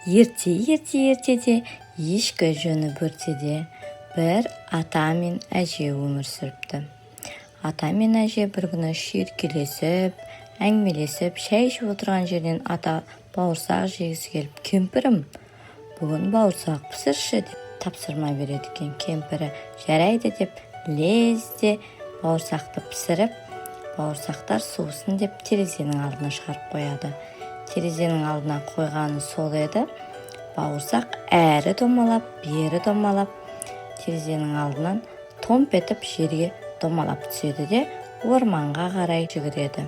Ертеде ешкі жөні бөртеде бір ата мен әже өмір сүріпті. Ата мен әже бір күні шүйіркелесіп, әңгімелесіп, шәй ішіп отырған жерден ата бауырсақ жегісі келіп, кемпірім, бүгін бауырсақ пісірші деп тапсырма береді екен. Кемпірі жарайды деп лезде бауырсақты пісіріп, бауырсақтар суысын деп терезенің алдына шығарып қояды. Терезенің алдына қойғаны сол еді. Бауырсақ әрі домалап, бері домалап, терезенің алдынан томп етіп жерге домалап түседі де орманға қарай жүгіреді.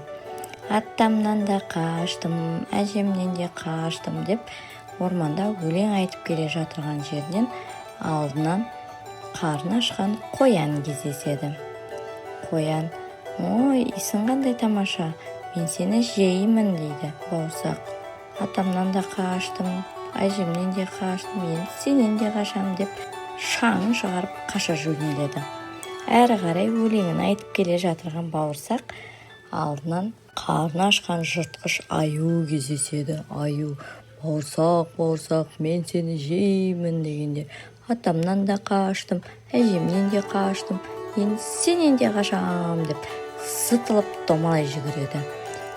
Аттамнан да қаштым, әжемнен де қаштым деп орманда өлең айтып келе жатырған жерден алдынан қарны ашқан қоян кездеседі. Қоян: «Ой, исің қандай тамаша, мен сені жеймін» дейді. Бауырсақ: «Атамнан да қаштым, әжемнен де қаштым, енді сенен де қашам» деп шаңын шығарып қаша жөнеледі. Әрі қарай өлеңін айтып келе жатырған бауырсақ алдынан қарны ашқан жыртқыш аю кездеседі. Аю: «Бауырсақ, мен сені жеймін» дегенде: «Атамнан да қаштым, әжемнен де қаштым, енді сенен де қашам» деп сытылып домалай жүгіреді.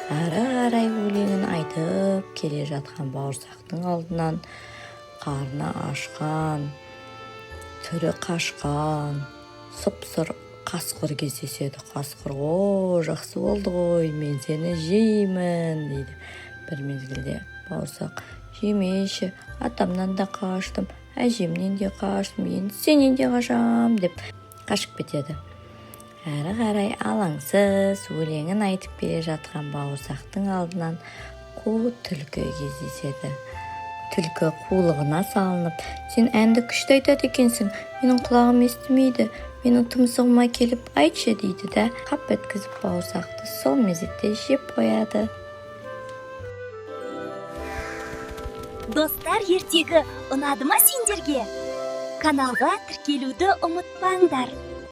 Әрі қарай өлеңін айтып келе жатқан бауырсақтың алдынан қарны ашқан, түрі қашқан, сұп-сұр қасқыр кездеседі. Қасқыр: «О, жақсы болды ғой, мен сені жеймін» дейді. Бір мезгілде бауырсақ: «Жемеші, атамнан да қаштым, әжемнен де қаштым, енді сенен де қашам» деп қашып кетеді. Әрі қарай алаңсыз өлеңін айтып келе жатқан бауырсақтың алдынан қу түлкі кездеседі. Түлкі қулығына салынып: «Сен әнді күшті айтады екенсің, менің құлағым естімейді, менің тұмсығыма келіп айтшы» дейді да қап еткізіп бауырсақты сол мезетте жеп қояды. Достар, ертегі ұнады ма сендерге? Каналға тіркелуді ұмытпаңдар.